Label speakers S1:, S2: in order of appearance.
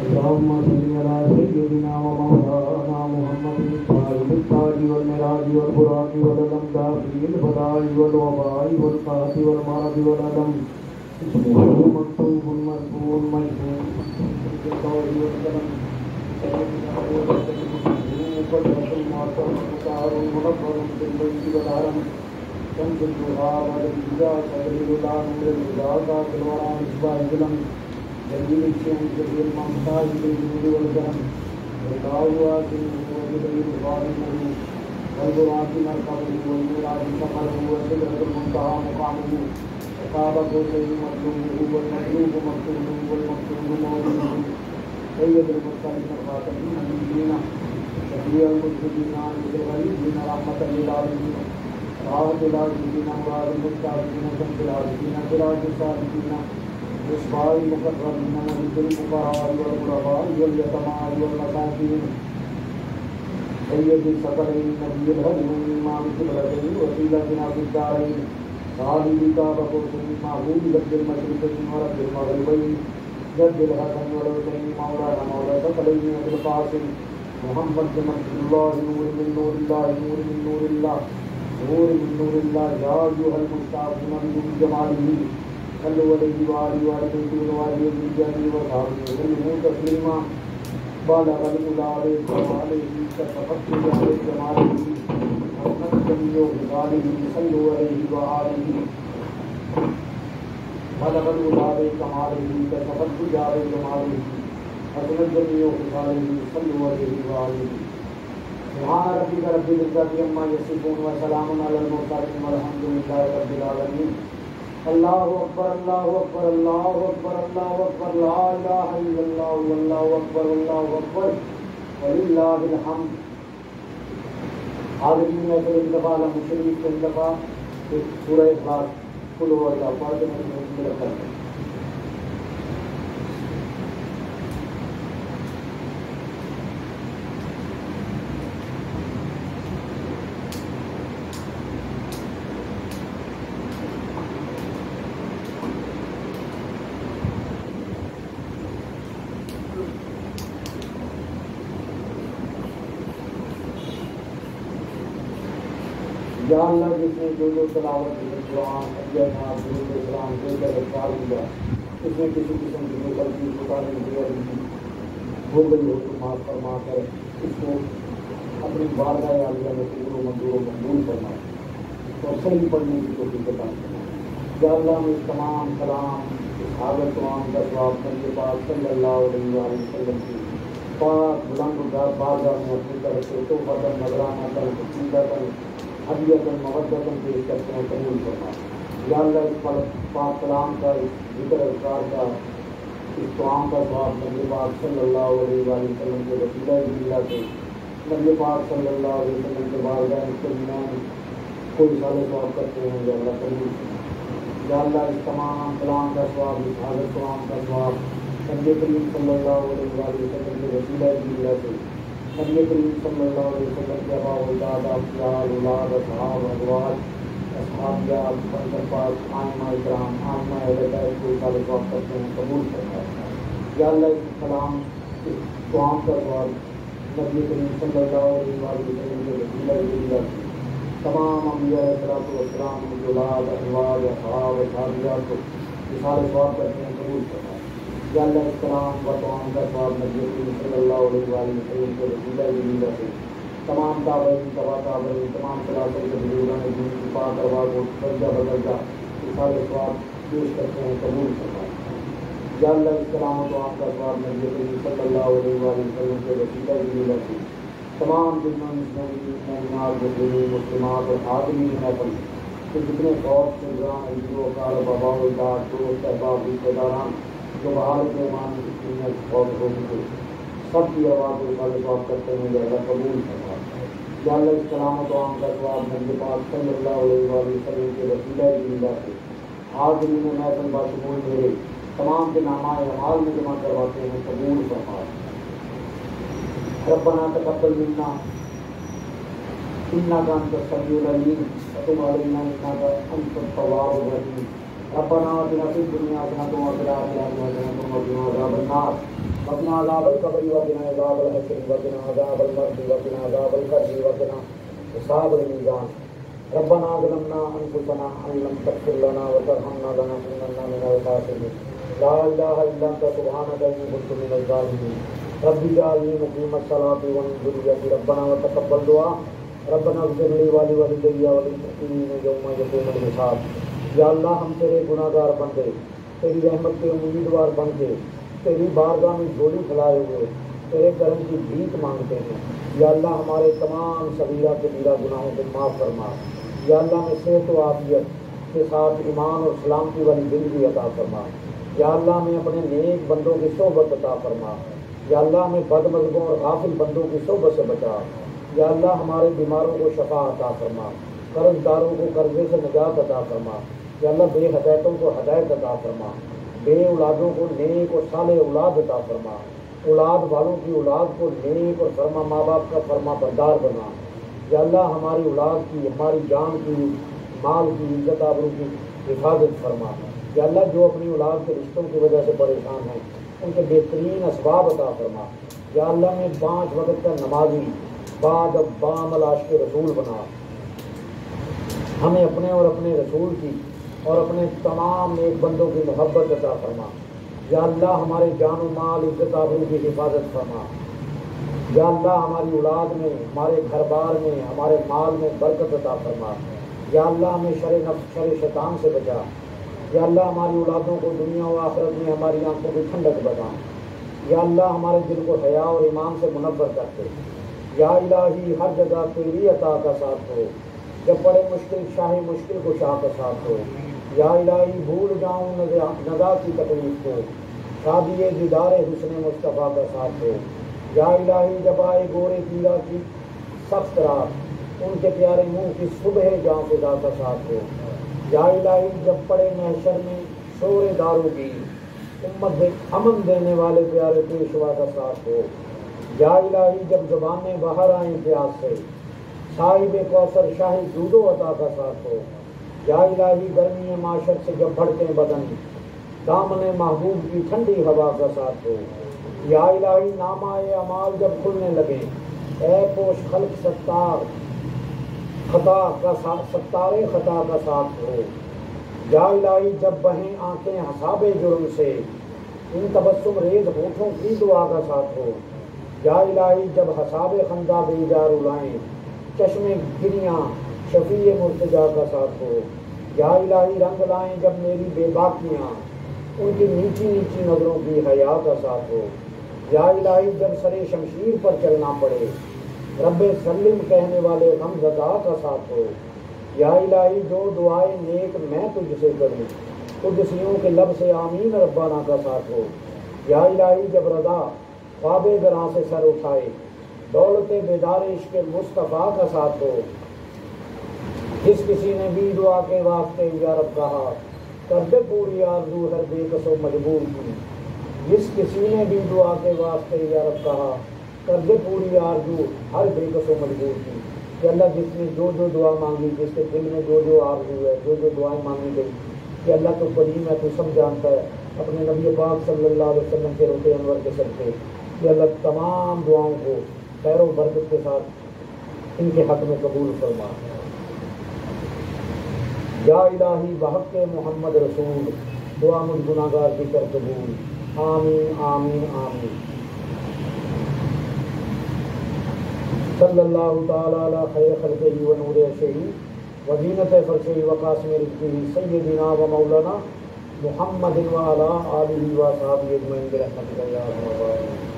S1: اللهم صل على سيدنا ومولانا محمد الفاتح التاج والمراج والبراق والألمداد بالفضاء والوباء والقهر والمرض والألم اسمه مكتوب مرفوع مشهور بالقول والقلم سيدنا قدرة المعصر مطهر منور بالبيت والحرم شمس الضحى والإذا صدر الهدى نور الهدى ذات الورى مصباح الظلم جليل الشمس جليل الممتاز بالجود والكرم والقاوات وجليل الغالب والبراق مركبه والميراج سفره وسدرة المنتهى مقامه وقاب قوسين مطلوبه والمطلوب مكتوبه والمكتوب موضوعه سيد المرسلين خاتم النبيين شفيع المذنبين عند الغريبين رحمة للعالمين راحة العالمين أمراض المستعدين شمس العالمين سراج الصالحين مصباح المقربين ملك الفقراء والغرباء واليتامى والمساكين سيد الثقلين نبي الهديين إمام القبلتين وسيلتنا في الدارين صاحب كعبة قوسين معبود رب المشرقين ورب المغربين جد الحسن والحسين مولانا مولى ثقلين أبي القاسم محمد بن عبد الله نور من نور الله نور من نور الله نور من نور الله يا أيها المستعفون من جماله صلوا عليه وآله وآله وآله وصحبه وسلم تسليما بالغ الأولى عليه كتفكر عليه جماله ونقتني بغاله صلوا عليه وآله بالغ الأولى كماله كتفكر عليه جماله ونقتني بغاله صلوا عليه وآله سبحان ربك رب العزة عما يصفون وسلام على المرسلين والحمد لله رب العالمين اللہ اکبر اللہ اکبر اللہ اکبر اللہ اکبر لا الہ الا اللہ واللہ اکبر اللہ اکبر وللہ الحمد. حاضرین میں سے ایک دفعہ علم شریف سے ایک دفعہ سورہ اخلاص قل هو اللہ پڑھ کے میں کرتے ہیں. یا اللہ جس نے جو تلاوت قرآن اجتماع درود اسلام دے کر اذکار کیا اس میں کسی قسم کی غلطی مطالعے کی ہو گئی ہو تو معاف فرما کر اس کو اپنی بارگاہ عالیہ میں قبول و منظور و مقبول فرما اور صحیح پڑھنے کی توفیق عطا فرما. یا اللہ میں اس تمام کلام اس حاضر تمام کا ثواب نبی پاک صلی اللہ علیہ وسلم کی پاک بلند بارگاہ میں اپنی طرف سے توبہ نظرانہ کر عقیدۃ حدیۃ مودۃ پیش کرتے ہیں قبول فرما. یا اللہ اس پاک کلام کا اس ذکر اذکار کا اس دعا کا ثواب نبی پاک صلی اللہ علیہ وسلم کے وسیلہ اللہ سے نبی پاک صلی اللہ علیہ وسلم کے بارگاہ میں کوئی سال ثواب کرتے ہیں. یا اللہ قبول فرما. یا اللہ اس تمام کلام کا ثواب اس حاضر کلام کا ثواب نبی کریم صلی اللہ علیہ وسلم کے وسیلہ اللہ سے نبی کریم صلی اللہ علیہ وسلم کے آباء و اجداد افضال اولاد اصحاب ازواج اصحابیات بندر پاک آئمہ اکرام آئمہ اہل بیت کو سال ثواب کرتے ہیں قبول فرما. یا اللہ اس کلام اس دعا کا ثواب نبی کریم صلی اللہ علیہ وسلم کے وسیلہ اللہ سے تمام انبیاء علیہ السلام اولاد ازواج اصحاب اصحابیات کو سال ثواب کرتے ہیں قبول فرما. یا اللہ اس کلام و دعا کا ثواب نبی کریم صلی اللہ علیہ وسلم کے وسیلہ اللہ سے تمام تابعین تبع تابعین تمام خلافت کے بزرگان دین کی پاک ارواح کو درجہ بدرجہ اظہار ثواب پیش کرتے ہیں قبول فرما. یا اللہ اس کلام و دعا کا ثواب نبی کریم صلی اللہ علیہ وسلم کے وسیلہ اللہ سے تمام جنوں مومنات مسلمین مسلمات اور حاضرین محفل کے جتنے فوج سرگران عزیزوں کار بابا اجداد دوست احباب رشتہ داران جو بہار کے ایمان کی فوج ہو چکے سب کی آواز کو سال ثواب کرتے ہیں. یا اللہ قبول فرما. یا اللہ اس کلام و دعا کا ثواب نبی پاک صلی اللہ علیہ وسلم کے وسیلہ اللہ سے حاضرین محفل باشمول میرے تمام کے نامہ اعمال میں جمع کرواتے ہیں قبول فرما. ربنا تقبل منا انك انت السميع العليم وتب علينا انك انت التواب الرحيم. ربنا آتنا في الدنيا حسنة وفي الآخرة حسنة وقنا عذاب النار. وقنا عذاب القبر وقنا عذاب الحشر وقنا عذاب المرض وقنا عذاب القبر وقنا حساب الميزان ربنا ظلمنا انفسنا ان لم تغفر لنا وترحمنا لنكونن من الخاسرين لا اله الا انت سبحانك اني كنت من الظالمين رب اجعلني مقيم الصلاة ومن ذريتي ربنا وتقبل دعاء ربنا اغفر لي ولوالدي وللمؤمنين يوم يقوم الحساب یا اللہ ہم تیرے گناہ گار بندے تیری رحمت کے امیدوار بن کے تیری بارگاہ میں جھولی پھیلائے ہوئے تیرے کرم کی بھیک مانگتے ہیں یا اللہ ہمارے تمام صغیرہ کبیرہ گناہوں کو معاف فرما یا اللہ میں صحت و عافیت کے ساتھ ایمان اور سلامتی والی زندگی عطا فرما یا اللہ میں اپنے نیک بندوں کی صحبت عطا فرما یا اللہ میں بد مذہبوں اور غافل بندوں کی صحبت سے بچا یا اللہ ہمارے بیماروں کو شفا عطا فرما قرض داروں کو قرضے سے نجات عطا فرما یا اللہ بے ہدایتوں کو ہدایت عطا فرما بے اولادوں کو نیک اور صالح اولاد عطا فرما اولاد والوں کی اولاد کو نیک اور فرما ماں باپ کا فرما بردار بنا یا اللہ ہماری اولاد کی ہماری جان کی مال کی عزت آبرو کی حفاظت فرما یا اللہ جو اپنی اولاد کے رشتوں کی وجہ سے پریشان ہیں ان کے بہترین اسباب عطا فرما یا اللہ میں 5 وقت کا نمازی بعد بعمل عاشق رسول بنا ہمیں اپنے اور اپنے رسول کی اور اپنے تمام نیک بندوں کی محبت عطا فرما یا اللہ ہمارے جان و مال عزت آبرو کی حفاظت فرما یا اللہ ہماری اولاد میں ہمارے گھر بار میں ہمارے مال میں برکت عطا فرما یا اللہ ہمیں شر نفس شر شیطان سے بچا یا اللہ ہماری اولادوں کو دنیا و آخرت میں ہماری آنکھوں کی ٹھنڈک بتا یا اللہ ہمارے دل کو حیا اور ایمان سے منور کرتے یا الہی ہر جگہ تیری عطا کا ساتھ ہو جب بڑے مشکل شاہ مشکل کو شاہ کا ساتھ ہو یا الہی بھول جاؤں ندا کی تکلیف کو شادی دیدار حسن مصطفیٰ کا ساتھ ہو یا الہی جب آئے گورے پیرا کی سخت رات ان کے پیارے منہ کی صبح جاں فضا کا ساتھ ہو یا الہی جب پڑے محشر میں شور داروں کی امت امن دینے والے پیارے پیشوا کا ساتھ ہو یا الہی جب زبانیں باہر آئیں پیاس سے صاحب کوثر شاہی دودھ و عطا کا ساتھ ہو یا الہی گرمی معاشرت سے جب بھڑکیں بدن دامن محبوب کی ٹھنڈی ہوا کا ساتھ ہو یا الہی نامہ اعمال جب کھلنے لگے اے پوش خلق ستار خطا کا ستار خطا کا ساتھ ہو یا الہی جب بہیں آنکھیں حساب جرم سے ان تبسم ریز ہونٹوں کی دعا کا ساتھ ہو یا الہی جب حساب خندہ بیجار اڑائیں چشم گریاں شفیع مرتجا کا ساتھ ہو یا الہی رنگ لائیں جب میری بے باکیاں ان کی نیچی نیچی نظروں کی حیا کا ساتھ ہو یا الہی جب سرے شمشیر پر چلنا پڑے رب سلم کہنے والے غم زدہ کا ساتھ ہو یا الہی جو دعائیں نیک میں تجھ سے کروں قدسیوں کے لب سے آمین ربانہ کا ساتھ ہو یا الہی جب رضا خواب گراں سے سر اٹھائے دولت بیدار عشق مصطفیٰ کا ساتھ ہو جس کسی نے بھی دعا کے واسطے یا رب کہا کر دے پوری آرزو ہر بے کس و مجبور کی جس کسی نے بھی دعا کے واسطے یا رب کہا کر دے پوری آرزو ہر بے کس و مجبور کی کہ اللہ جس نے جو دعا مانگی جس کے دل میں جو آرزو ہے جو دعائیں مانگی گئی کہ اللہ تو قدیم ہے تو سب جانتا ہے اپنے نبی پاک صلی اللہ علیہ وسلم کے روح انور کے صدقے کہ اللہ تمام دعاؤں کو خیر و برکت کے ساتھ ان کے حق میں قبول فرما یا الہی بحق محمد رسول دعا مجھ گناہگار کی کر قبول آمین آمین آمین صلی اللہ تعالی علی خیر خلقہ و نور عرشہ و زینت فرشہ و قاسم رزقہ سیدنا و مولانا محمد و علی آلہ و صحابہ اجمعین برحمتک یا ارحم الراحمین.